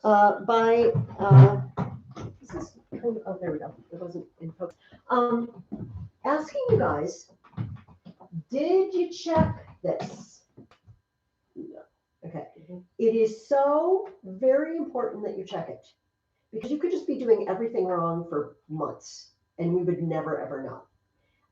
by, this is kind of, oh, there we go. It wasn't in focus. Asking you guys, did you check this? Okay. It is so very important that you check it because you could just be doing everything wrong for months and we would never ever know.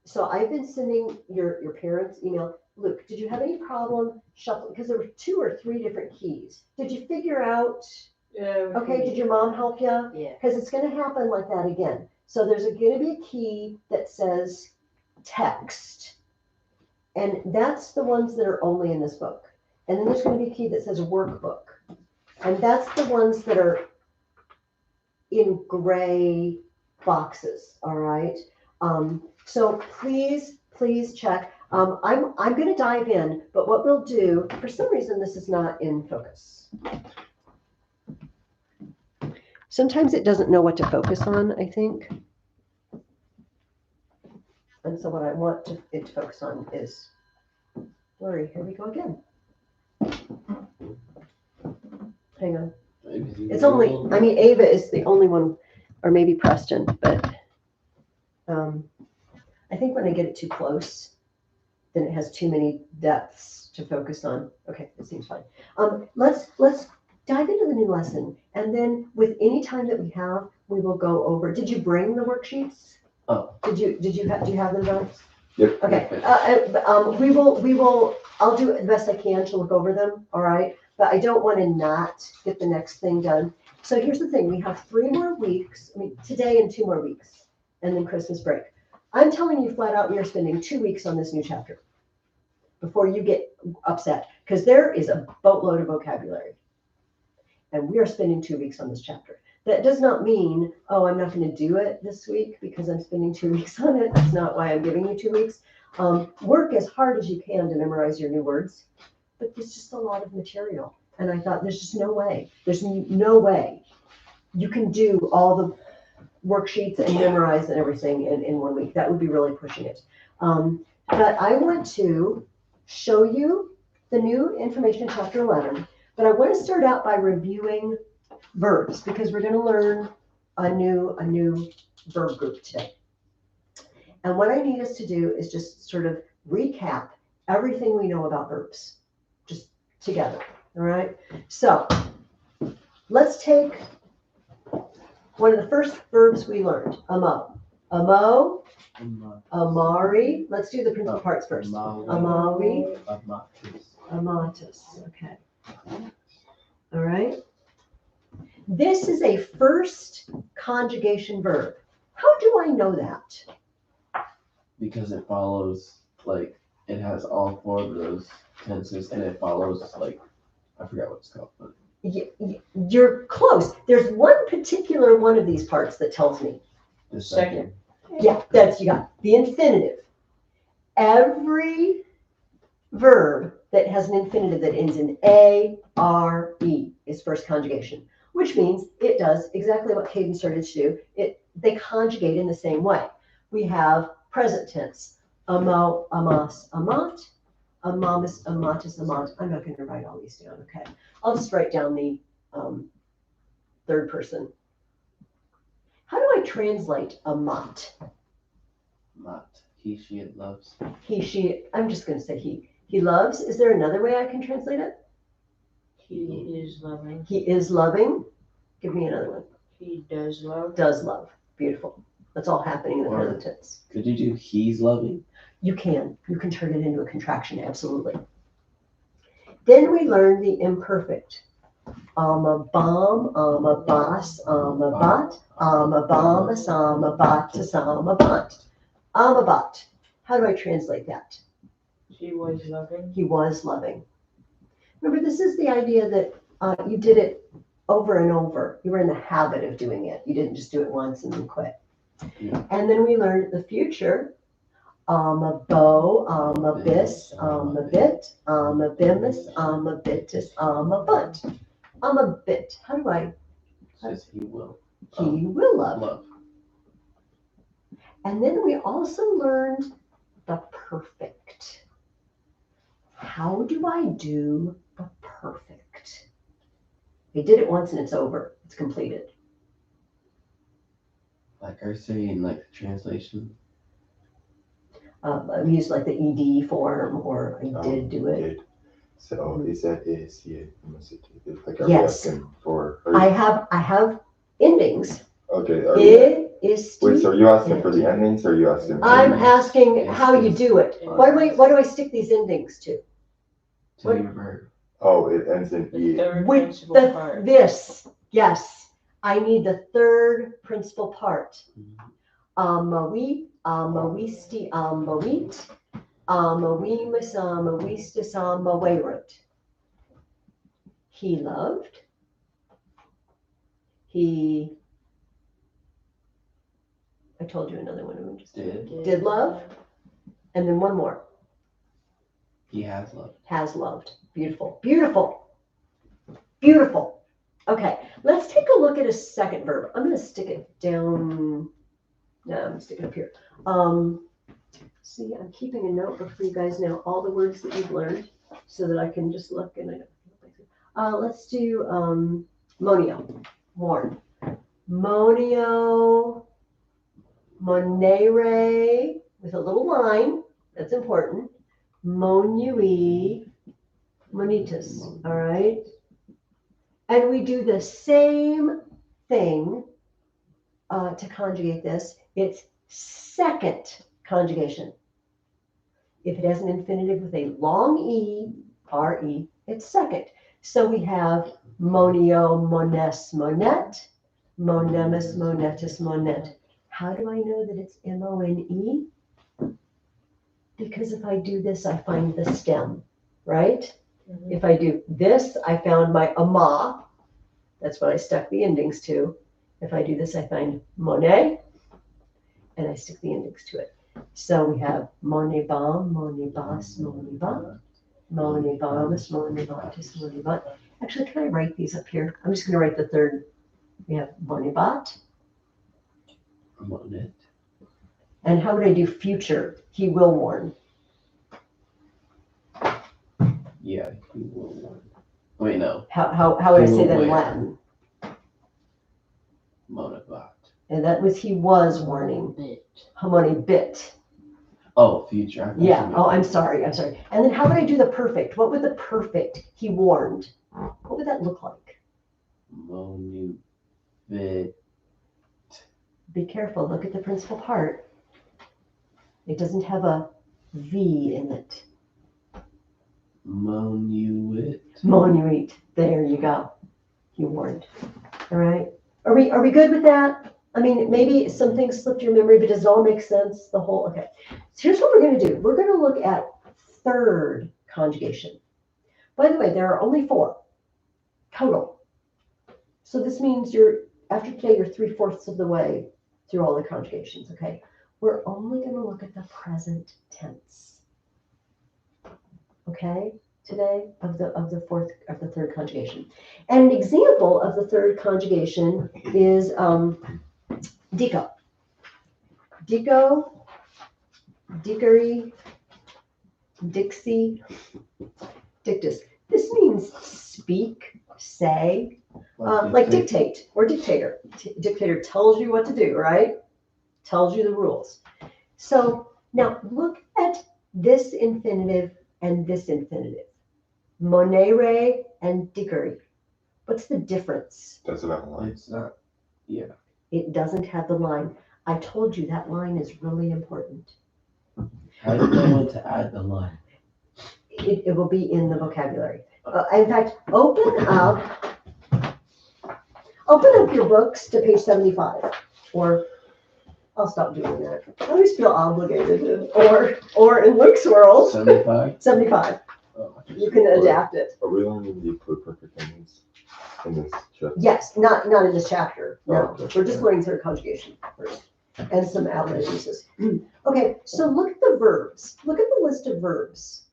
So I've been sending your parents email. Luke, did you have any problem shuffling? Because there were 2 or 3 different keys. Did you figure out? Yeah. Okay, did your mom help you? Yeah. Because it's going to happen like that again. So there's going to be a key that says text, and that's the ones that are only in this book. And then there's going to be a key that says workbook, and that's the ones that are in gray boxes. All right. So please check. I'm going to dive in, but what we'll do, for some reason, this is not in focus. Sometimes it doesn't know what to focus on, I think. And so what I want it to focus on is blurry. Here we go again. Hang on. It's only, I mean, Ava is the only one, or maybe Preston, but I think when I get it too close, then it has too many depths to focus on. Okay, it seems fine. Let's dive into the new lesson, and then with any time that we have, we will go over. Did you bring the worksheets? Oh. Do you have them done? Yep. Okay. We will. I'll do it the best I can to look over them. All right. But I don't want to not get the next thing done. So here's the thing: we have 3 more weeks. I mean, today and 2 more weeks, and then Christmas break. I'm telling you flat out, we are spending 2 weeks on this new chapter before you get upset, because there is a boatload of vocabulary, and we are spending 2 weeks on this chapter. That does not mean, oh, I'm not going to do it this week because I'm spending 2 weeks on it. That's not why I'm giving you 2 weeks. Work as hard as you can to memorize your new words, but there's just a lot of material. And I thought, there's just no way. There's no way you can do all the worksheets and memorize and everything in 1 week. That would be really pushing it. But I want to show you the new information in chapter 11. But I want to start out by reviewing verbs, because we're going to learn a new verb group today. And what I need us to do is just sort of recap everything we know about verbs, just together. All right. So let's take one of the first verbs we learned, amo. Amo, amari. Let's do the principal parts first. Amari, amatus. Okay. All right. This is a first conjugation verb. How do I know that? Because it follows, like, it has all 4 of those tenses, and it follows, like, I forgot what it's called. But you're close. There's one particular one of these parts that tells me. the second. Yeah, you got the infinitive. Every verb that has an infinitive that ends in A-R-E is first conjugation, which means it does exactly what Caden started to do. They conjugate in the same way. We have present tense, amo, amas, amat, amamus, amatus, amat. I'm not going to write all these down, okay? I'll just write down the third person. How do I translate amat? Mat. He, she, it loves. He, she, I'm just going to say he. He loves. Is there another way I can translate it? He is loving. He is loving. Give me another one. He does love. Does love. Beautiful. That's all happening in the present tense. Could you do he's loving? You can. You can turn it into a contraction, absolutely. Then we learn the imperfect. A bomb, a boss, a bot, a bomb, a sam, a bot, a sam, a bot. A bot. How do I translate that? He was loving. He was loving. Remember, this is the idea that you did it over and over. You were in the habit of doing it. You didn't just do it once and then quit. Yeah. And then we learned the future. A bow, a bis, a bit, a bimus, a bitus, a bunt. A bit. How do I? It says he will. He will love. Love. And then we also learned the perfect. How do I do the perfect? I did it once and it's over. It's completed. Like I say in like the translation. I'm used like the ed form, or I did do it. Did. So is that ASCA? Like, are Yes. we asking for? I have endings. Okay. Are we, It is. wait, so are you asking for the endings, or are you asking? I'm For asking how you do it. Why do I stick these endings to? To What? your verb. Oh, it ends in The E. third With principal part. this, yes, I need the third principal part. We, sti, wheat, we masama, we stisama, wayward. He loved. I told you another one. I just did love, and then one more. He has loved. Has loved. Beautiful, beautiful, beautiful. Okay, let's take a look at a second verb. I'm going to stick it down. No, I'm going to stick it up here. See, I'm keeping a notebook for you guys now, all the words that you've learned, so that I can just look and let's do monio, warn. Monio, monere, with a little line, that's important. Monui, monitus, all right? And we do the same thing to conjugate this. It's second conjugation. If it has an infinitive with a long E, R-E, it's second. So we have monio, mones, monet, monemus, monetus, monet. How do I know that it's M-O-N-E? Because if I do this, I find the stem, right? Mhm. If I do this, I found my ama. That's what I stuck the endings to. If I do this, I find monet, and I stick the endings to it. So we have monibam, monibas, moniba, monibamus, monibatus, monibat. Actually, can I write these up here? I'm just going to write the third. We have monibat. Monet. And how would I do future? He will warn. Yeah, he will warn. Wait, no. How would I He say will that in warn. Latin? Monobat. And that was he was warning. Bit. Hamoni bit. Oh, future. I thought you Yeah. meant- Oh, I'm sorry. And then how would I do the perfect? What would the perfect he warned? What would that look like? Monubit. Be careful. Look at the principal part. It doesn't have a V in it. Monuit. Monuit. There you go. He warned. All right. Are we good with that? I mean, maybe some things slipped your memory, but does it all make sense? The whole, okay. So here's what we're going to do. We're going to look at third conjugation. By the way, there are only 4 total. So this means after today, you're 3/4 of the way through all the conjugations, okay? We're only going to look at the present tense. Okay? Today of the third conjugation. And an example of the third conjugation is dico. Dico, dickery, dixie, dictus. This means speak, say, like dictate or dictator. Dictator tells you what to do, right? Tells you the rules. So now look at this infinitive and this infinitive. Monere and dickery. What's the difference? Doesn't have a line. It's not. Yeah. It doesn't have the line. I told you that line is really important. How do you know when to add the line? It will be in the vocabulary. In fact, open up your books to page 75, or I'll stop doing that. I always feel obligated. Or in Luke's world, 75? 75. Oh. You can adapt it. Are we learning the perfect endings in this chapter? Yes, not in this chapter. No, Oh, okay. we're just learning third conjugation first, and some outlet uses. Okay, so look at the verbs. Look at the list of verbs.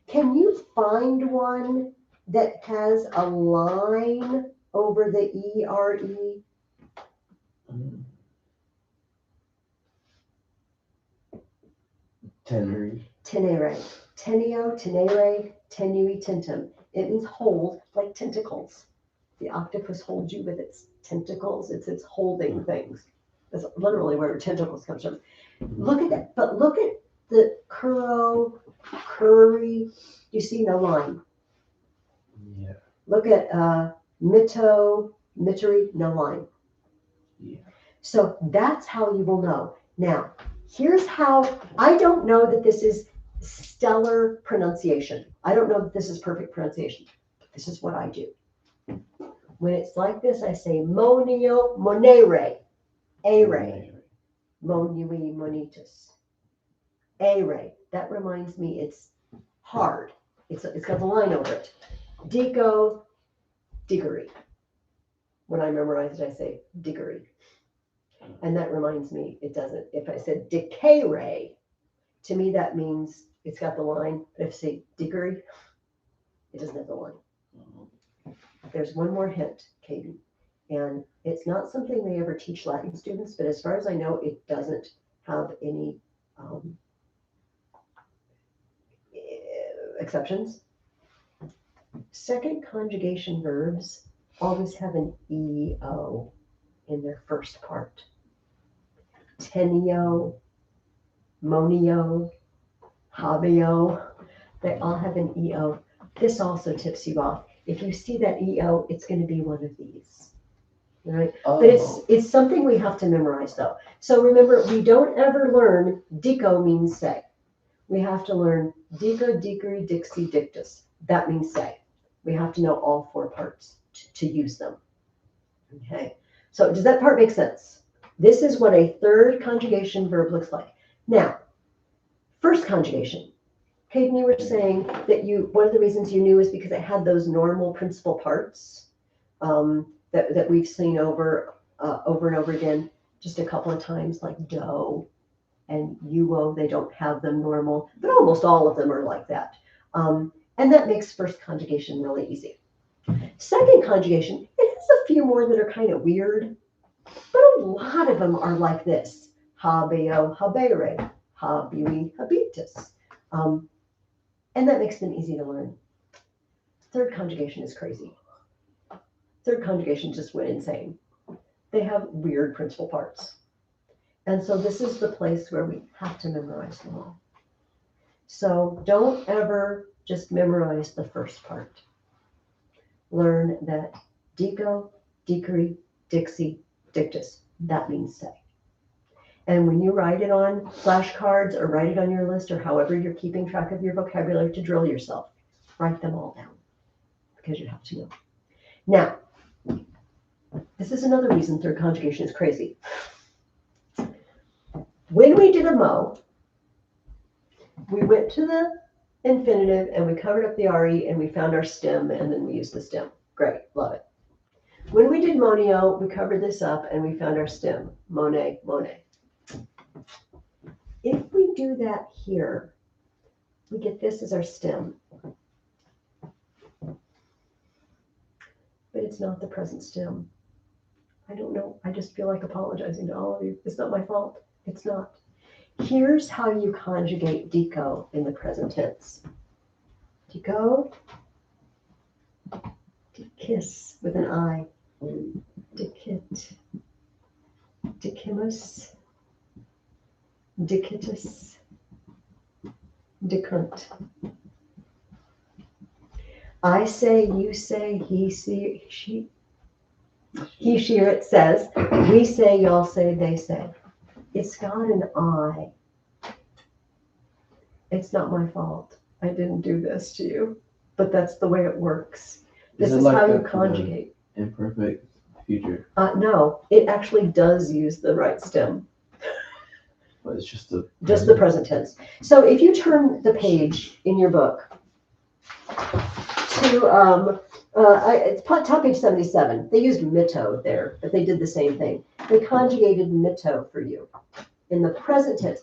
Can you find one that has a line over the E-R-E? Tenere. Tenere. Tenio, tenere, tenui, tentum. It means hold, like tentacles. The octopus holds you with its tentacles. It's holding things. That's literally where tentacles comes from. Look at that. But look at the kuro, curry. You see no line. Yeah. Look at mito, mittery, no line. Yeah. So that's how you will know. Now, here's how, I don't know that this is stellar pronunciation. I don't know that this is perfect pronunciation. But this is what I do. When it's like this, I say monio, monere, are, monui, monitus, are. That reminds me it's hard. It's got the line over it. Dico, diggery. When I memorize it, I say diggery. And that reminds me, it doesn't. If I said decare, to me that means it's got the line. But if I say diggery, it doesn't have the line. There's one more hint, Katie, and it's not something they ever teach Latin students, but as far as I know, it doesn't have any exceptions. Second conjugation verbs always have an EO in their first part. Tenio, monio, habio, they all have an EO. This also tips you off. If you see that EO, it's going to be one of these, right? Oh. But it's something we have to memorize though. So remember, we don't ever learn dico means say. We have to learn dico, dickery, dixie, dictus. That means say. We have to know all four parts to use them. Okay. So does that part make sense? This is what a third conjugation verb looks like. Now, first conjugation. Hayden, you were saying that one of the reasons you knew is because it had those normal principal parts that we've seen over and over again, just a couple of times, like do and uo. They don't have them normal, but almost all of them are like that. And that makes first conjugation really easy. Second conjugation, it has a few more that are kind of weird, but a lot of them are like this. Habeo, habere, habui, habitus. And that makes them easy to learn. Third conjugation is crazy. Third conjugation just went insane. They have weird principal parts. And so this is the place where we have to memorize them all. So don't ever just memorize the first part. Learn that dico, dickery, dixie, dictus, that means say. And when you write it on flashcards or write it on your list or however you're keeping track of your vocabulary to drill yourself, write them all down because you have to know. Now, this is another reason third conjugation is crazy. When we did a mo, we went to the infinitive and we covered up the RE and we found our stem and then we used the stem. Great, love it. When we did monio, we covered this up and we found our stem, mone, mone. If we do that here, we get this as our stem. But it's not the present stem. I don't know. I just feel like apologizing to all of you. It's not my fault. It's not. Here's how you conjugate dico in the present tense. Dico, dikiss with an I. Dikit, dikimus, dikitus, dicunt. I say, you say, he, she, or it says. We say, y'all say, they say. It's got an I. It's not my fault. I didn't do this to you, but that's the way it works. This is how you conjugate. Imperfect future. No, it actually does use the right stem. But it's just the present tense. So if you turn the page in your book to it's top page 77. They used mito there, but they did the same thing. They conjugated mito for you in the present tense.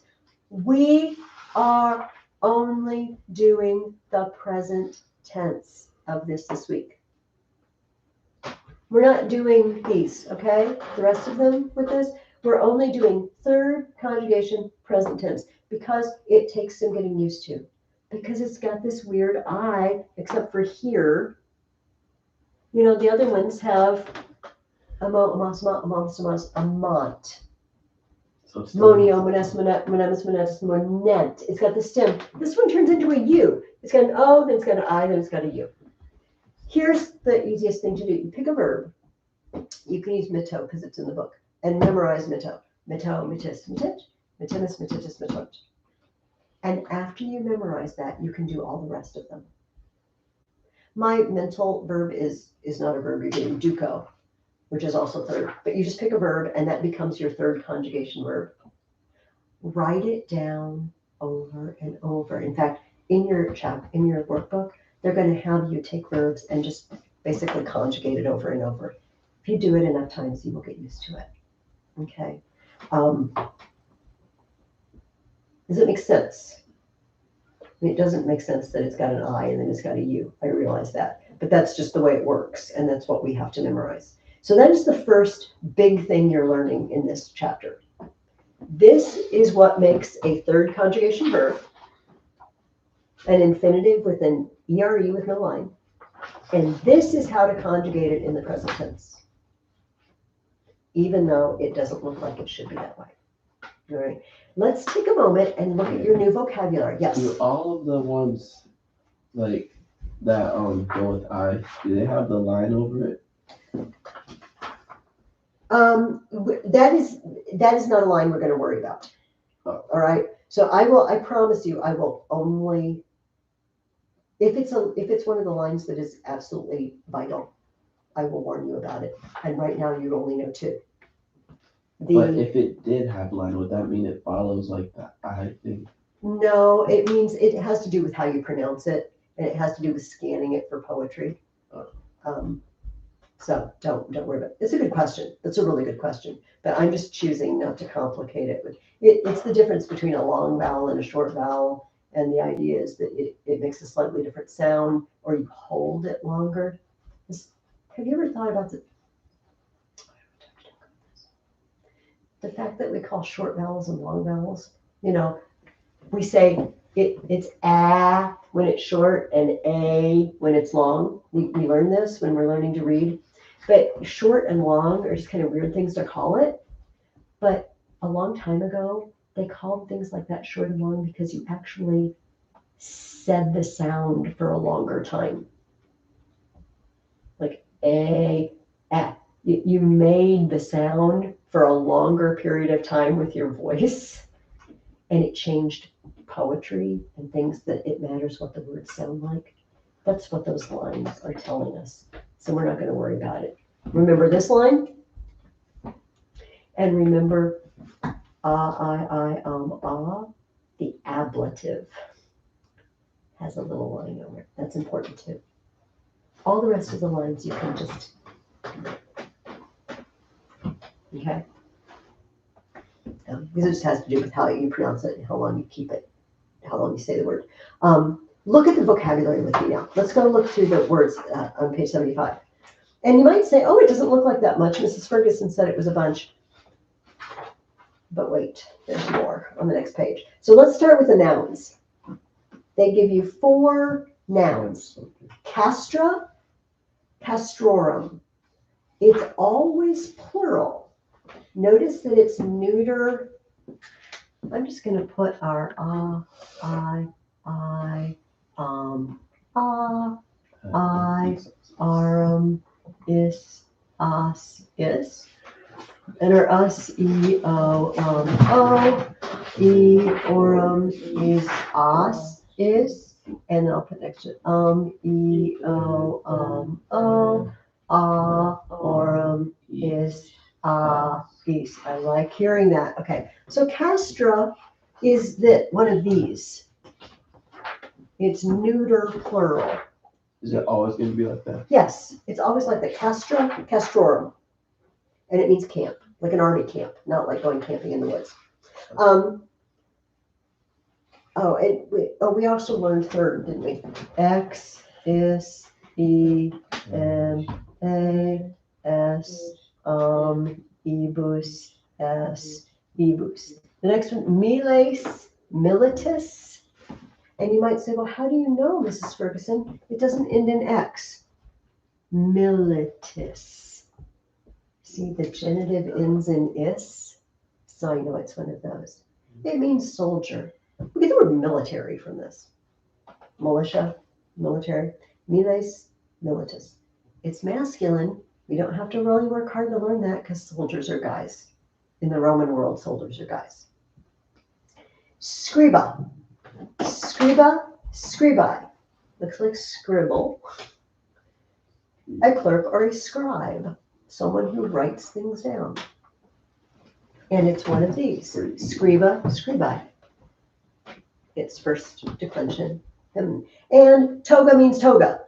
We are only doing the present tense of this week. We're not doing these, okay? The rest of them with this, we're only doing third conjugation present tense because it takes some getting used to. because it's got this weird I, except for here. You know, the other ones have amont. So it's still- Monio, monemus, monetus, monet. It's got the stem. This one turns into a U. It's got an O, then it's got an I, then it's got a U. Here's the easiest thing to do. You pick a verb. You can use mito because it's in the book. And memorize mito. Mito, mitis, mitit, mitimus, mititis, mitot. And after you memorize that, you can do all the rest of them. My mental verb is not a verb. You're doing duco, which is also third. But you just pick a verb and that becomes your third conjugation verb. Write it down over and over. In fact, in your workbook, they're going to have you take verbs and just basically conjugate it over and over. If you do it enough times, you will get used to it. Okay. Does it make sense? I mean, it doesn't make sense that it's got an I and then it's got a U. I realize that. But that's just the way it works, and that's what we have to memorize. So that is the first big thing you're learning in this chapter. This is what makes a third conjugation verb, an infinitive with an ERE with no line. And this is how to conjugate it in the present tense, even though it doesn't look like it should be that way. All right. Let's take a moment and look at your new vocabulary. Yes. Do all of the ones like that go with I, do they have the line over it? That is not a line we're going to worry about. Oh. All right. So I promise you, I will only, if it's one of the lines that is absolutely vital, I will warn you about it. And right now you only know two. But if it did have line, would that mean it follows like that I thing? No, it means it has to do with how you pronounce it, and it has to do with scanning it for poetry. So don't worry about it. It's a good question. That's a really good question. But I'm just choosing not to complicate it. It's the difference between a long vowel and a short vowel. And the idea is that it makes a slightly different sound, or you hold it longer. Have you ever thought about the fact that we call short vowels and long vowels? You know, we say it's a when it's short and a when it's long. We learn this when we're learning to read. But short and long are just kind of weird things to call it. But a long time ago, they called things like that short and long because you actually said the sound for a longer time. Like a. You made the sound for a longer period of time with your voice, and it changed poetry and things that it matters what the words sound like. That's what those lines are telling us. So we're not going to worry about it. Remember this line? And remember the ablative has a little line over it. That's important too. All the rest of the lines you can just, okay? Because it just has to do with how you pronounce it and how long you keep it, how long you say the word. Look at the vocabulary with me now. Let's go look through the words on page 75. And you might say, oh, it doesn't look like that much. Mrs. Ferguson said it was a bunch. But wait, there's more on the next page. So let's start with the nouns. They give you 4 nouns. Castra, castrorum. It's always plural. Notice that it's neuter. I'm just going to put our arum, is, us, is. And our us, orum, is, us, is. And then I'll put next to it, orum, is, is. I like hearing that. Okay, so castra is one of these. It's neuter plural. Is it always going to be like that? Yes, it's always like the castra, castrorum. And it means camp, like an army camp, not like going camping in the woods. We also learned third, didn't we? X, is, e, m, a, s, ebus, s, ebus. The next one, miles, militus, And you might say, well, how do you know, Mrs. Ferguson? It doesn't end in X. Militus. See, the genitive ends in is, so I know it's one of those. It means soldier. We get the word military from this. Militia, military. Miles, militus. It's masculine. We don't have to really work hard to learn that because soldiers are guys. In the Roman world, soldiers are guys. Scriba. Scriba, scribi. Looks like scribble. A clerk or a scribe. Someone who writes things down. And it's one of these. Scriba, scribi. It's first declension. And toga means toga.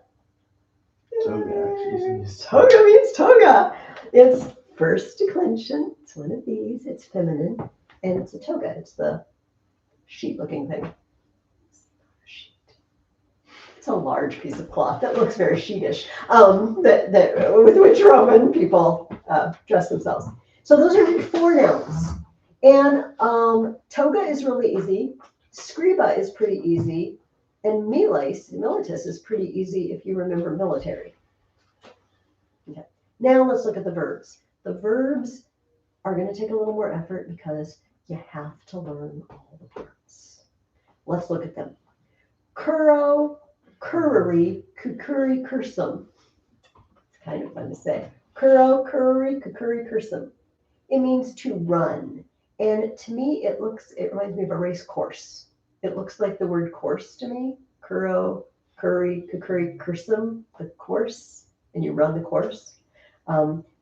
Toga actually means Toga means toga. It's first declension. It's one of these. It's feminine. And it's a toga. It's the sheet-looking thing. It's a large piece of cloth that looks very sheetish. With which Roman people dress themselves. So those are 4 nouns. And toga is really easy. Scriba is pretty easy. And militus is pretty easy if you remember military. Okay. Now let's look at the verbs. The verbs are going to take a little more effort because you have to learn all the parts. Let's look at them. Curro, curry, kukuri, cursum. It's kind of fun to say. Curro, curry, kukuri, cursum. It means to run. And to me, it reminds me of a race course. It looks like the word course to me. Curro, curry, kukuri, cursum, the course, and you run the course.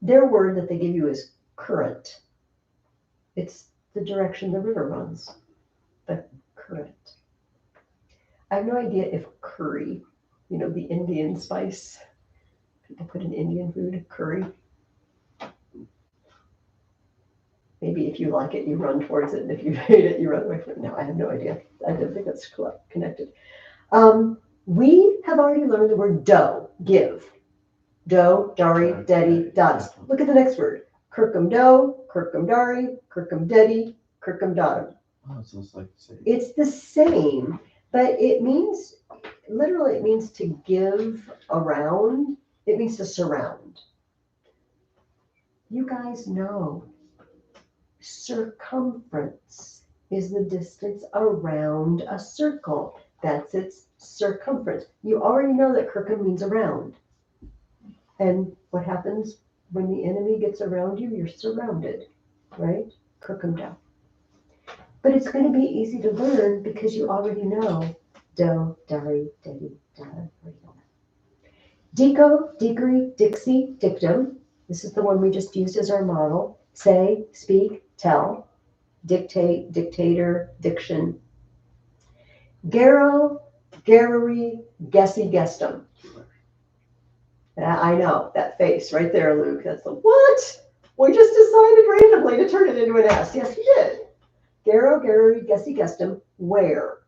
Their word that they give you is current. It's the direction the river runs, the current. I have no idea if curry, the Indian spice, people put in Indian food, curry. Maybe if you like it, you run towards it, and if you hate it, you run away from it. No, I have no idea. I don't think that's connected. We have already learned the word dough, give. Dough, dari, dedi, dadas. Look at the next word. Kirkum dough, kirkum dari, kirkum dedi, kirkum datum. Oh, so it's like the same. It's the same, but it means to give around. It means to surround. You guys know circumference is the distance around a circle. That's its circumference. You already know that kirkum means around. And what happens when the enemy gets around you? You're surrounded, right? Kirkum dough. But it's going to be easy to learn because you already know do, dari, dedi, da. Deco, degree, dixie, dictum. This is the one we just used as our model. Say, speak, tell. Dictate, dictator, diction. Garo, garrery, guessy, guesstum. I know, that face right there, Luke. That's the what? We just decided randomly to turn it into an S. Yes, we did. Garo, garrery, guessy, guesstum, where.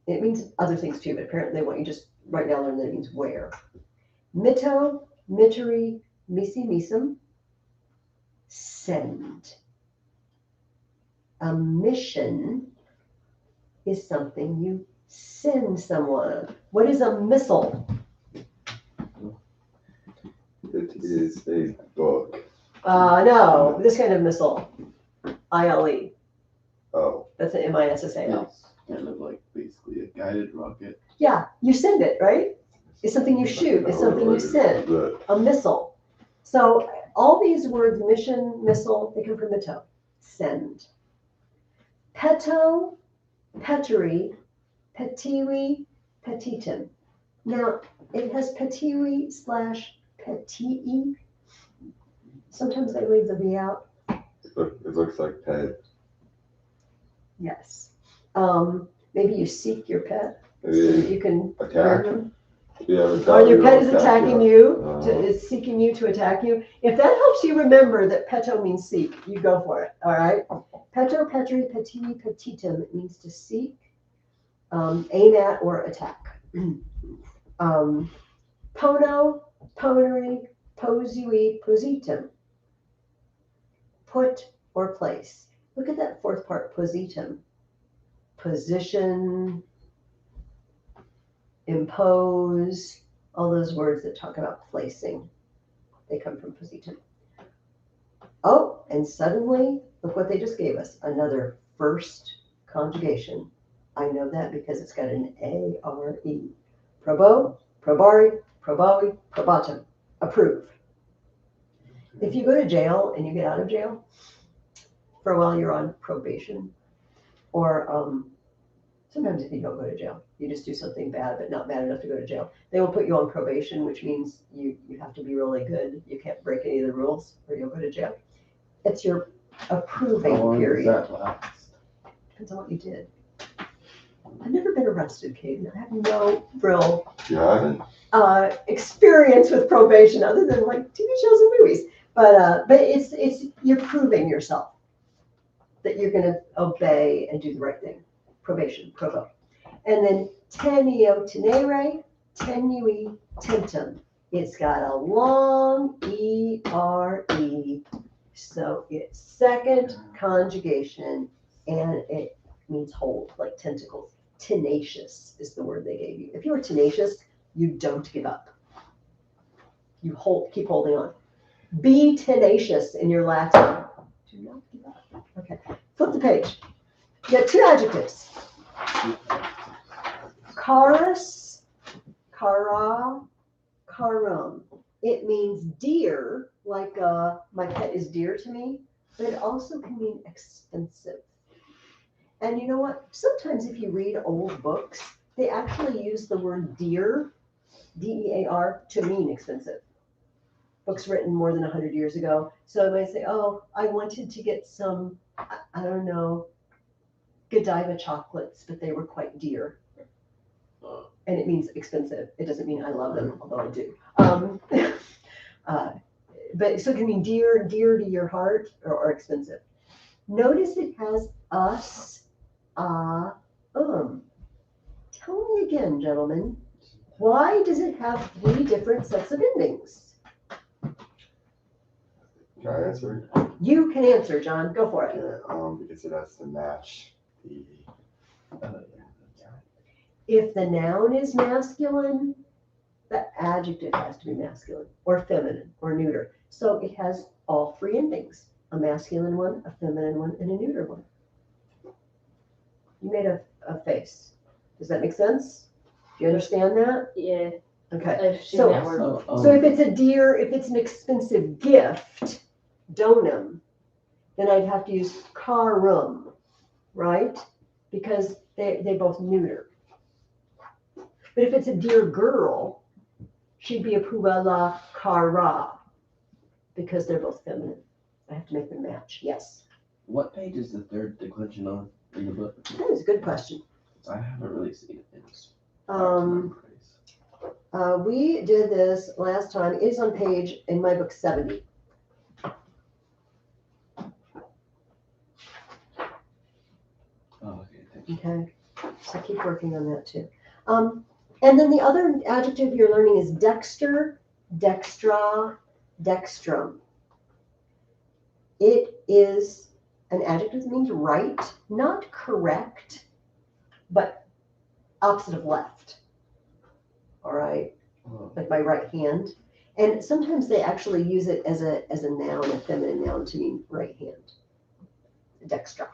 It means other things too, but apparently they want you just right now learn that it means where. Mitto, mittery, misi, misum, send. A mission is something you send someone. What is a missile? It is a book. No, this kind of missile. ILE. Oh. That's an MISSAL. It's kind of like basically a guided rocket. Yeah, you send it, right? It's something you shoot. It's something you send. A missile. So all these words, mission, missile, they come from mitto. Send. Petto, pettery, petiwi, petitum. Now, it has petiwi / petii. Sometimes they leave the V out. It looks like pet. Yes. Maybe you seek your pet so Maybe that you can attack. learn them. Yeah, Or your pet is attacking you, Uh-huh. is seeking you to attack you. If that helps you remember that petto means seek, you go for it, all right? Petto, petri, petiwi, petitum, it means to seek, aim at, or attack. Pono, ponery, posui, positum. Put or place. Look at that fourth part, positum. position, impose, all those words that talk about placing. They come from positum. Oh, and suddenly, look what they just gave us, another first conjugation. I know that because it's got an A-R-E. Probo, probari, probavi, probatum. Approve. If you go to jail and you get out of jail, for a while you're on probation, or sometimes if you don't go to jail, you just do something bad but not bad enough to go to jail, they will put you on probation, which means you have to be really good. You can't break any of the rules or you'll go to jail. It's your approving How long period. does that last? Depends on what you did. I've never been arrested, Caden. I have no real You haven't? experience with probation other than like TV shows and movies. But it's you're proving yourself that you're going to obey and do the right thing. Probation, provo. And then teneo tenere, tenui tentum. It's got a long E-R-E. So it's second conjugation and it means hold, like tentacles. Tenacious is the word they gave you. If you are tenacious, you don't give up. You keep holding on. Be tenacious in your Latin. Do not give up. Okay, flip the page. You got two adjectives. Carus, cara, carum. It means dear, like my pet is dear to me, but it also can mean expensive. And you know what? Sometimes if you read old books, they actually use the word dear, D-E-A-R, to mean expensive. Books written more than 100 years ago. So they might say, oh, I wanted to get some, I don't know, Godiva chocolates, but they were quite dear. And it means expensive. It doesn't mean I love them, although I do. But so it can mean dear to your heart, or expensive. Notice it has us, Tell me again, gentlemen, why does it have 3 different sets of endings? Can I answer? You can answer, John. Go for it. Yeah, because it has to match the. If the noun is masculine, the adjective has to be masculine or feminine or neuter. So it has all 3 endings, a masculine one, a feminine one, and a neuter one. You made a face. Does that make sense? Do you understand that? Yeah, Okay. I've seen So- that word. So if it's a dear, if it's an expensive gift, donum, then I'd have to use carum, right? Because they both neuter. But if it's a dear girl, she'd be a puella cara, because they're both feminine. I have to make them match, yes. What page is the third declension on in the book? That is a good question. I haven't really seen it. It's We did this last time. It is on page, in my book, 70. Oh, okay, thank you. Okay, so keep working on that too. And then the other adjective you're learning is dexter, dextra, dextrum. It is an adjective that means right, not correct, but opposite of left. All right, Oh, like my right hand. And sometimes they actually use it as a noun, a feminine noun, to mean right hand. Dextra.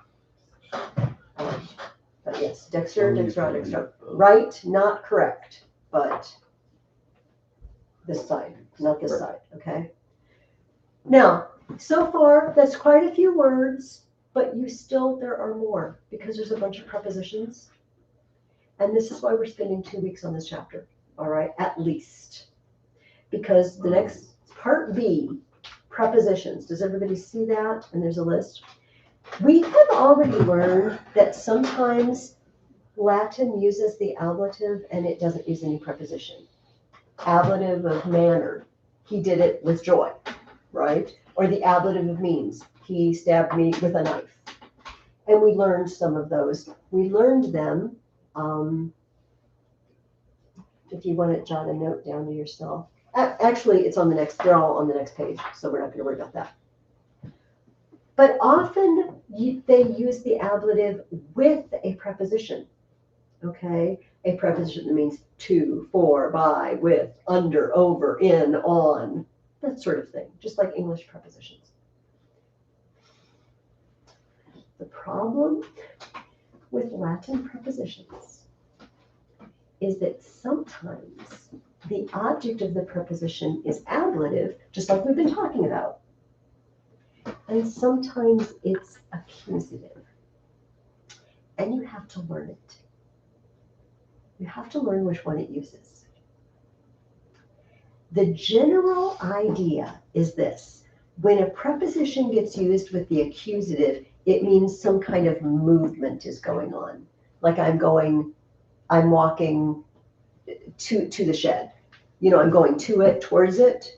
But yes, dexter, dextra, dextra. Right, not correct, but this side, not this side, okay? Now, so far, that's quite a few words, but there are more, because there's a bunch of prepositions. And this is why we're spending 2 weeks on this chapter, all right, at least. Because the next, part B, prepositions, does everybody see that? And there's a list. We have already learned that sometimes Latin uses the ablative and it doesn't use any preposition. Ablative of manner, he did it with joy, right? Or the ablative of means, he stabbed me with a knife. And we learned some of those. We learned them, if you want to jot a note down to yourself. Actually, they're all on the next page, so we're not going to worry about that. But often they use the ablative with a preposition, okay? A preposition that means to, for, by, with, under, over, in, on, that sort of thing, just like English prepositions. The problem with Latin prepositions is that sometimes the object of the preposition is ablative, just like we've been talking about. And sometimes it's accusative. And you have to learn it. You have to learn which one it uses. The general idea is this. When a preposition gets used with the accusative, it means some kind of movement is going on. Like I'm walking to the shed. You know, I'm going to it, towards it.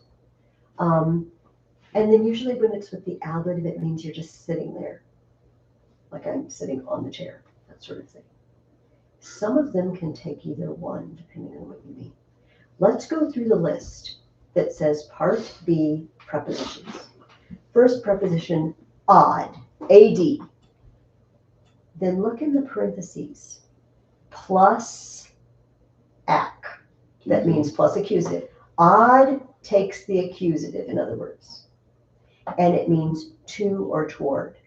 And then usually when it's with the ablative, it means you're just sitting there. Like I'm sitting on the chair, that sort of thing. Some of them can take either one, depending on what you mean. Let's go through the list that says Part B prepositions. First preposition, odd, A-D. Then look in the parentheses, plus ac. That means plus accusative. Odd takes the accusative, in other words. And it means to or toward.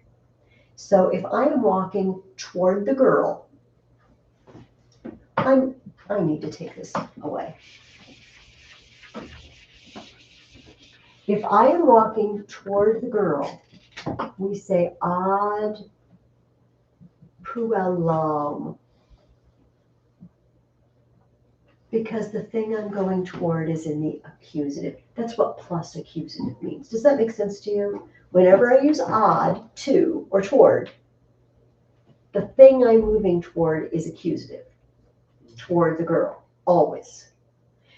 So if I am walking toward the girl, I need to take this away. If I am walking toward the girl, we say ad puellam. Because the thing I'm going toward is in the accusative. That's what plus accusative means. Does that make sense to you? Whenever I use odd, to, or toward, the thing I'm moving toward is accusative. Toward the girl, always.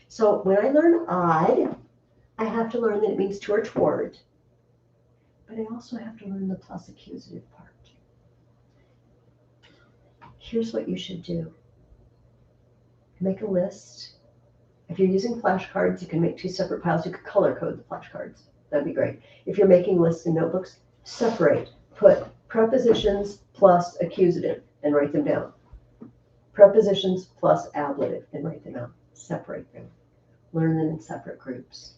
So when I learn odd, I have to learn that it means to or toward. But I also have to learn the plus accusative part. Here's what you should do. Make a list. If you're using flashcards, you can make 2 separate piles. You could color code the flashcards. That'd be great. If you're making lists in notebooks, separate. Put prepositions plus accusative and write them down. Prepositions plus ablative and write them out. Separate them. Learn them in separate groups.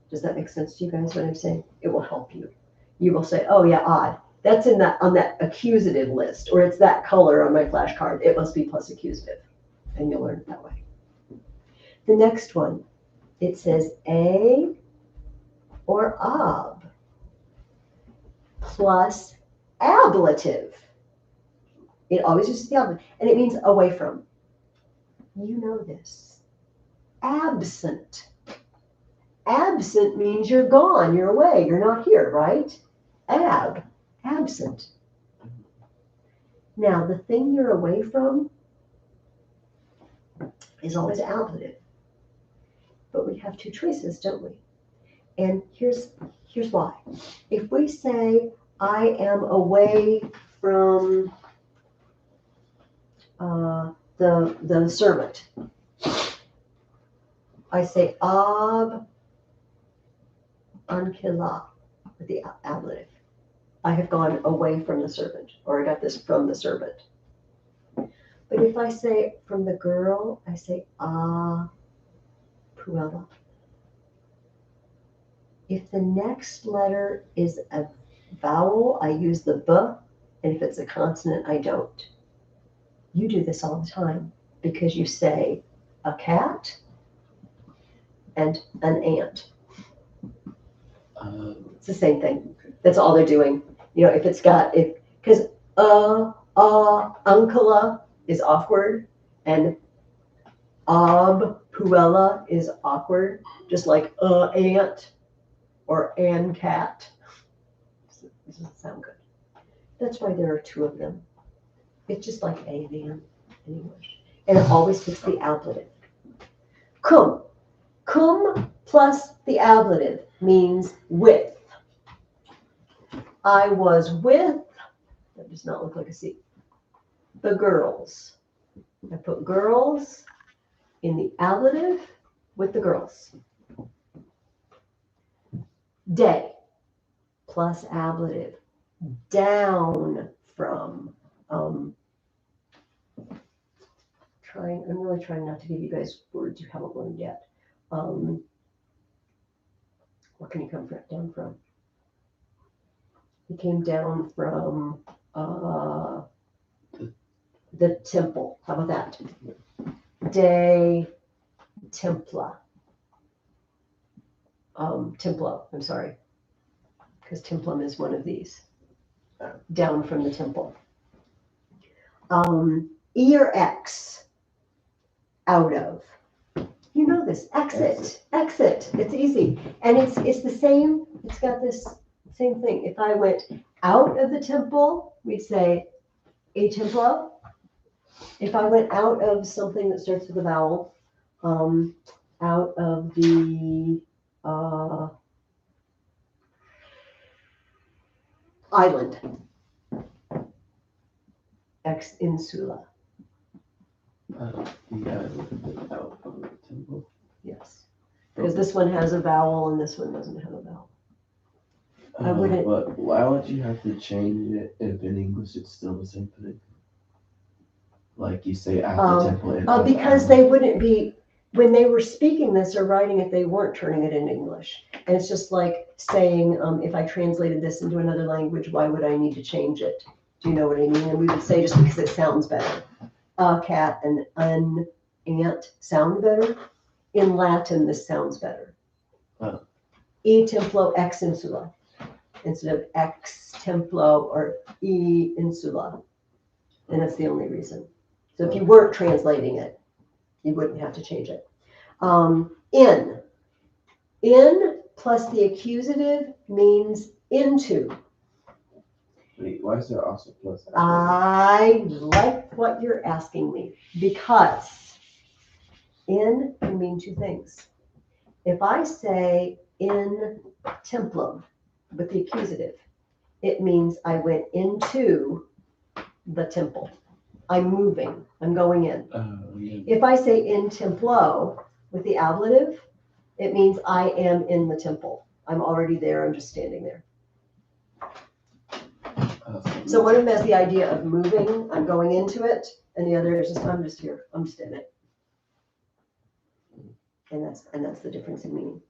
Does that make sense to you guys, what I'm saying? It will help you. You will say, oh yeah, odd. That's on that accusative list, or it's that color on my flashcard. It must be plus accusative. And you'll learn it that way. The next one, it says a or ob plus ablative. It always uses the ablative, and it means away from. You know this. Absent. Absent means you're gone, you're away, you're not here, right? Absent. Now, the thing you're away from is always ablative. But we have 2 choices, don't we? And here's why. If we say, I am away from the servant, I say ab ankila with the ablative. I have gone away from the servant, or I got this from the servant. But if I say from the girl, I say a puella. If the next letter is a vowel, I use the b, and if it's a consonant, I don't. You do this all the time because you say a cat and an ant. It's the same thing. That's all they're doing. You know, if it's got, because uncula is awkward, and ab puella is awkward, just like ant or an cat. This doesn't sound good. That's why there are 2 of them. It's just like a and an in English. And it always fits the ablative. Cum. Cum plus the ablative means with. I was with, that does not look like a C, the girls. I put girls in the ablative with the girls. Day plus ablative. down from. I'm really trying not to give you guys words you haven't learned yet. What can you come down from? He came down from the temple. How about that? De Templa. Templo, I'm sorry. Because templum is one of these. Down from the temple. E or X. Out of. You know this. Exit. It's easy. And it's the same. It's got this same thing. If I went out of the temple, we'd say a templo. If I went out of something that starts with a vowel, out of the island, ex insula. Out of the temple. Yes. Because this one has a vowel and this one doesn't have a vowel. I wouldn't- But why would you have to change it if in English it's still the same thing? Like you say at the temple. And Because they wouldn't be, when they were speaking this or writing it, they weren't turning it into English. And it's just like saying, if I translated this into another language, why would I need to change it? Do you know what I mean? And we would say just because it sounds better. A cat and an ant sound better. In Latin, this sounds better. Oh. E templo ex insula instead of ex templo or e insula. And that's the only reason. So if you weren't translating it, you wouldn't have to change it. In plus the accusative means into. Wait, why is there also plus? I like what you're asking me because in can mean two things. If I say in templum with the accusative, it means I went into the temple. I'm moving. I'm going in. Yeah. If I say in templo with the ablative, it means I am in the temple. I'm already there. I'm just standing there. So one of them has the idea of moving. I'm going into it, and the other is just I'm just here. I'm just in it. And that's the difference in meaning.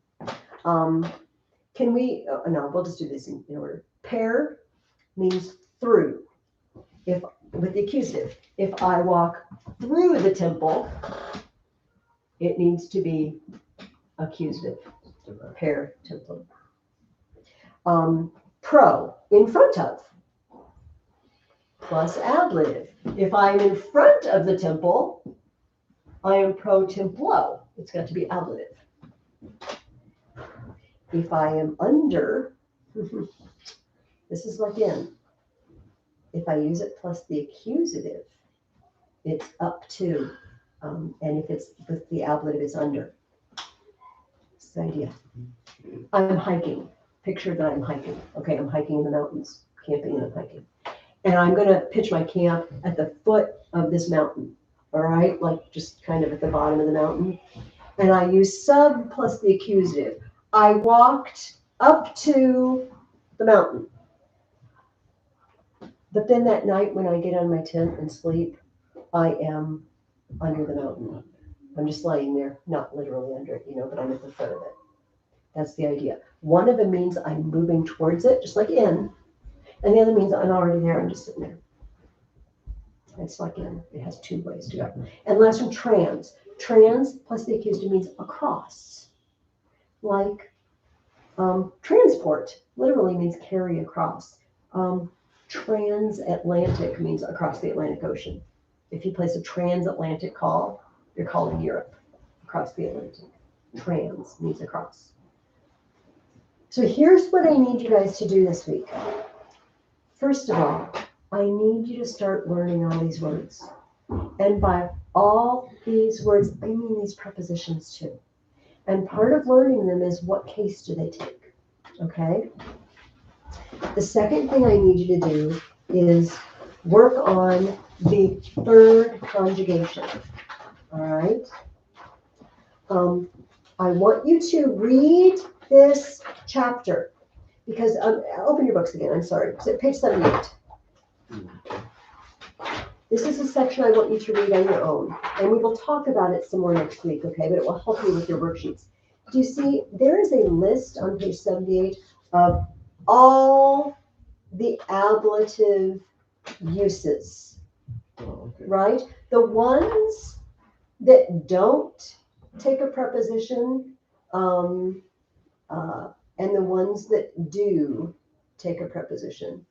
Can we? Oh, no, we'll just do this in order. Per means through. If with the accusative, if I walk through the temple, it needs to be accusative. Per templum. Pro in front of. Plus ablative. If I'm in front of the temple, I am pro templo. It's got to be ablative. If I am under, this is like in. If I use it plus the accusative, it's up to. And if it's with the ablative, it's under. That's the idea. I'm hiking. Picture that I'm hiking. Okay, I'm hiking in the mountains, camping and I'm hiking. And I'm going to pitch my camp at the foot of this mountain. All right, like just kind of at the bottom of the mountain. And I use sub plus the accusative. I walked up to the mountain. But then that night when I get on my tent and sleep, I am under the mountain. I'm just laying there, not literally under it, but I'm at the foot of it. That's the idea. One of them means I'm moving towards it, just like in. And the other means I'm already there, I'm just sitting there. It's like in. It has two ways to go. And last one, trans. Trans plus the accusative means across. Like transport literally means carry across. Transatlantic means across the Atlantic Ocean. If you place a transatlantic call, you're calling Europe across the Atlantic. Trans means across. So here's what I need you guys to do this week. First of all, I need you to start learning all these words. And by all these words, I mean these prepositions too. And part of learning them is what case do they take, okay? The second thing I need you to do is work on the third conjugation, all right? I want you to read this chapter. because, open your books again, I'm sorry, so page 78. This is a section I want you to read on your own, and we will talk about it some more next week, okay? But it will help you with your worksheets. Do you see, there is a list on page 78 of all the ablative uses, Oh, okay. right? The ones that don't take a preposition, and the ones that do take a preposition.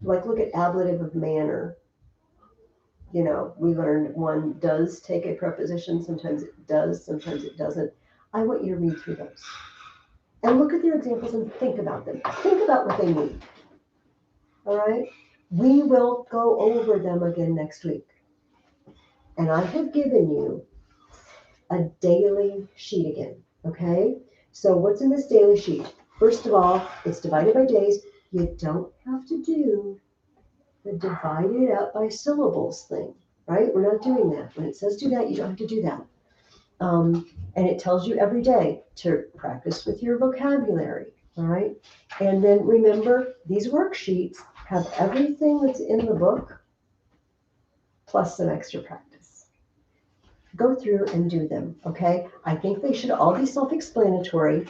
Like look at ablative of manner. You know, we learned one does take a preposition. Sometimes it does, sometimes it doesn't. I want you to read through those and look at their examples and think about them. Think about what they mean. All right? We will go over them again next week. And I have given you a daily sheet again, okay? So what's in this daily sheet? First of all, it's divided by days. You don't have to do the divided out by syllables thing, right? We're not doing that. When it says do that, you don't have to do that. And it tells you every day to practice with your vocabulary, all right? And then remember, these worksheets have everything that's in the book plus some extra practice. Go through and do them, okay? I think they should all be self-explanatory.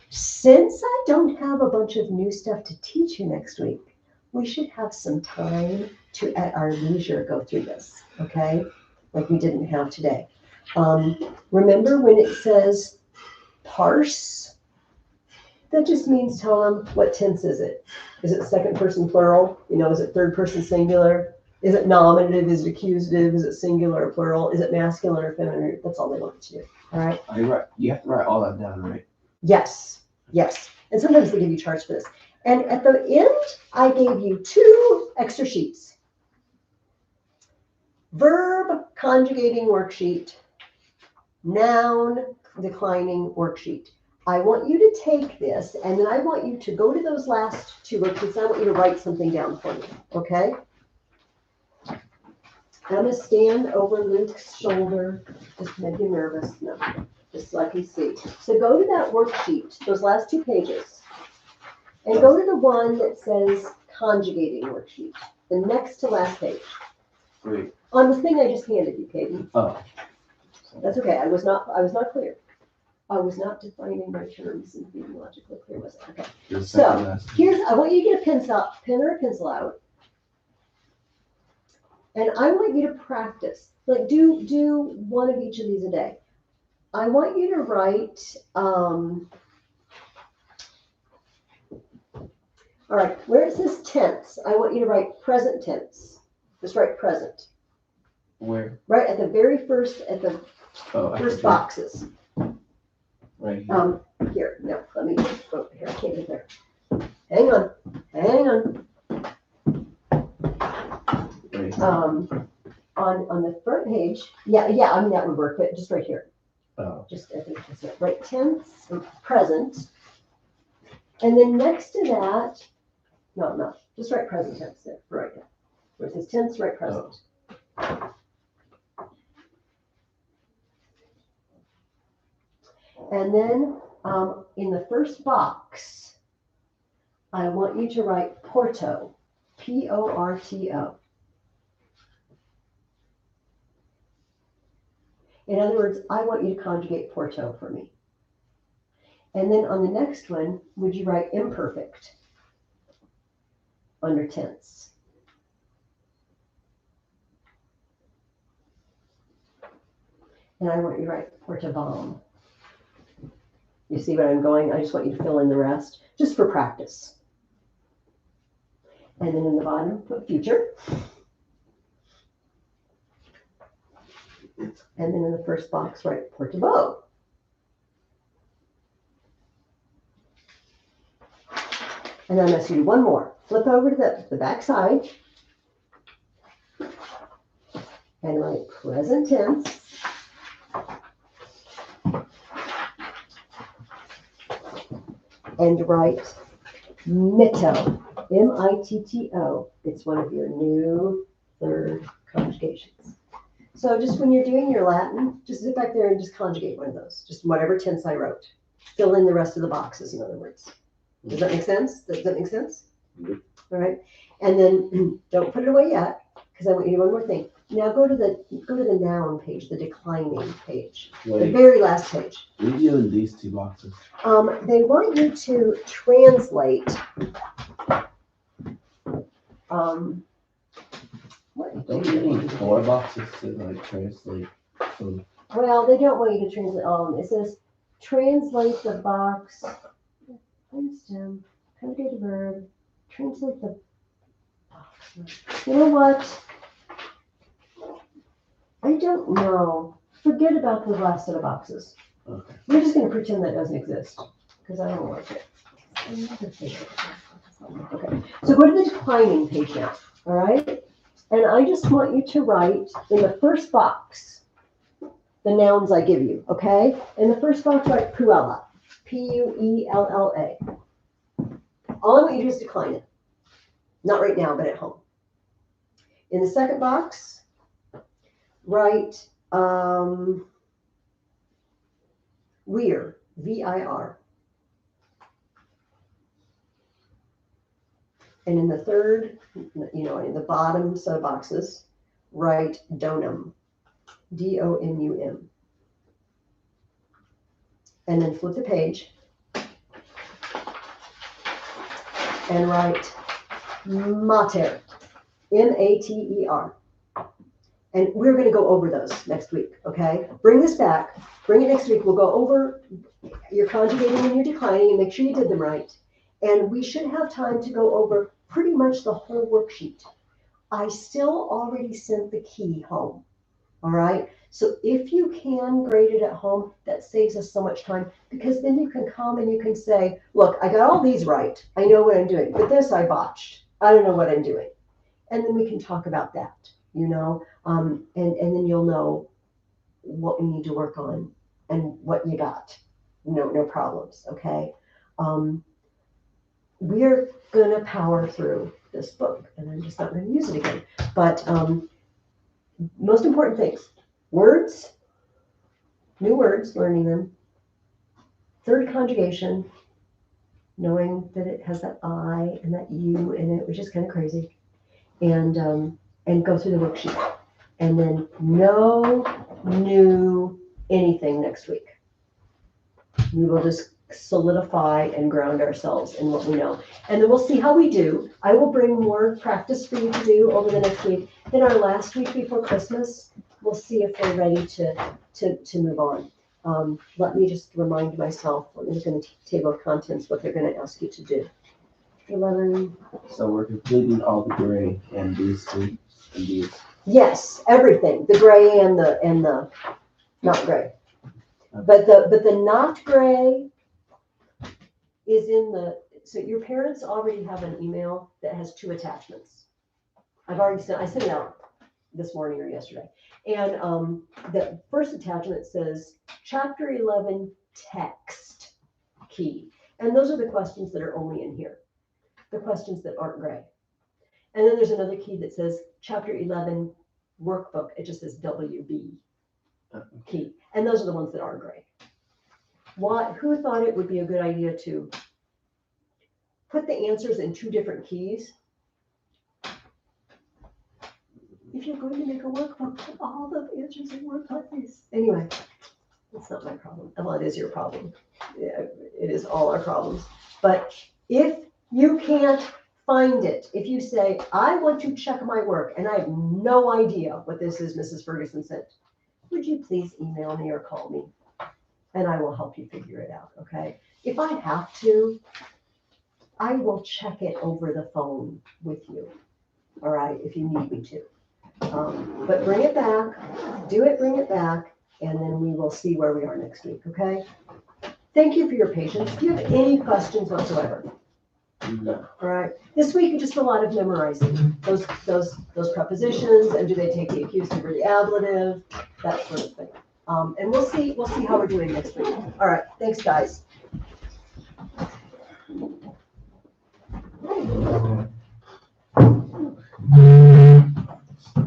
Since I don't have a bunch of new stuff to teach you next week, we should have some time to, at our leisure, go through this, okay? Like we didn't have today. Remember when it says parse? That just means tell them what tense is it? Is it second person plural? You know, is it third person singular? Is it nominative? Is it accusative? Is it singular or plural? Is it masculine or feminine? That's all they want you to do, all right? You have to write all that down, right? Yes, yes. And sometimes they give you charts for this. And at the end, I gave you 2 extra sheets. Verb conjugating worksheet, noun declining worksheet. I want you to take this, and then I want you to go to those last 2 worksheets. I want you to write something down for me, okay? I'm going to stand over Luke's shoulder, just to make you nervous. No, just so I can see. So go to that worksheet, those last 2 pages, and go to the one that says conjugating worksheet, the next to last page. Wait. On the thing I just handed you, Katie. Oh. That's okay. I was not clear. I was not defining my terms and being logically clear, was it? Okay. The So second last. I want you to get a pen or a pencil out. And I want you to practice. Like do one of each of these a day. I want you to write, all right, where it says tense, I want you to write present tense. Just write present. Where? Right at the very first, at the Oh, first boxes. Right here. Here, no, let me, oh, here, I can't get there. Hang on. Right here. On the front page, yeah, I mean, that would work, but just right here. Oh. Just, I think that's it, right, tense, present. And then next to that, no, just write present tense there, right there. Where it says tense, write present. And then in the first box, I want you to write Porto, Porto. In other words, I want you to conjugate Porto for me. And then on the next one, would you write imperfect under tense? And I want you to write Portabom. You see where I'm going? I just want you to fill in the rest, just for practice. And then in the bottom, put future. And then in the first box, write Portabo. And then I'm going to do one more. Flip over to the back side. And write present tense. And write mitto, M-I-T-T-O. It's one of your new third conjugations. So just when you're doing your Latin, just sit back there and just conjugate one of those, just whatever tense I wrote. fill in the rest of the boxes, in other words. Does that make sense? Does that make sense? Yep. All right. And then don't put it away yet, because I want you to do one more thing. Now go to the noun page, the declining page, the Wait, very last page. what are you doing these 2 boxes? They want you to translate. What? Don't you need 4 boxes to like translate from? Well, they don't want you to translate all of them. It says translate the box, stem, conjugate a verb, translate the box. You know what? I don't know. Forget about the last set of boxes. Okay. We're just gonna pretend that doesn't exist, because I don't like it. Okay, so go to the declining page now, all right? And I just want you to write in the first box the nouns I give you, okay? In the first box, write Puella, Puella. All I want you to do is decline it. Not right now, but at home. In the second box, write Vir, V-I-R. And in the third, in the bottom set of boxes, write Donum, D-O-N-U-M. And then flip the page and write Mater, M-A-T-E-R. And we're going to go over those next week, okay? Bring this back. Bring it next week. We'll go over your conjugating and your declining and make sure you did them right. And we should have time to go over pretty much the whole worksheet. I still already sent the key home, all right? So if you can grade it at home, that saves us so much time, because then you can come and you can say, look, I got all these right. I know what I'm doing, but this I botched. I don't know what I'm doing. And then we can talk about that, and then you'll know what we need to work on and what you got. No problems, okay? We're going to power through this book, and I'm just not going to use it again. But most important things, words, new words, learning them. Third, conjugation, knowing that it has that I and that you in it, which is kind of crazy. And go through the worksheet. And then no new anything next week. We will just solidify and ground ourselves in what we know. And then we'll see how we do. I will bring more practice for you to do over the next week. Then our last week before Christmas, we'll see if we're ready to move on. Let me just remind myself, let me look in the table of contents, what they're going to ask you to do. 11. So we're completing all the gray and these 3 and these. Yes, everything, the gray and the not gray. But the not gray is in so your parents already have an email that has 2 attachments. I sent it out this morning or yesterday. And the first attachment says chapter 11 text key. And those are the questions that are only in here, the questions that aren't gray. And then there's another key that says chapter 11 workbook. It just says WB key. And those are the ones that are gray. Who thought it would be a good idea to put the answers in 2 different keys? If you're going to make a workbook, put all the answers in one place. Anyway, it's not my problem. Well, it is your problem. Yeah, it is all our problems. But if you can't find it, if you say, I want to check my work and I have no idea what this is Mrs. Ferguson sent, would you please email me or call me? And I will help you figure it out, okay? If I have to, I will check it over the phone with you, all right, if you need me to. But bring it back, bring it back, and then we will see where we are next week, okay? Thank you for your patience. Do you have any questions whatsoever? No. All right. This week, just a lot of memorizing those prepositions, and do they take the accusative or the ablative, that sort of thing. And we'll see how we're doing next week. All right. Thanks, guys. Mm-hmm.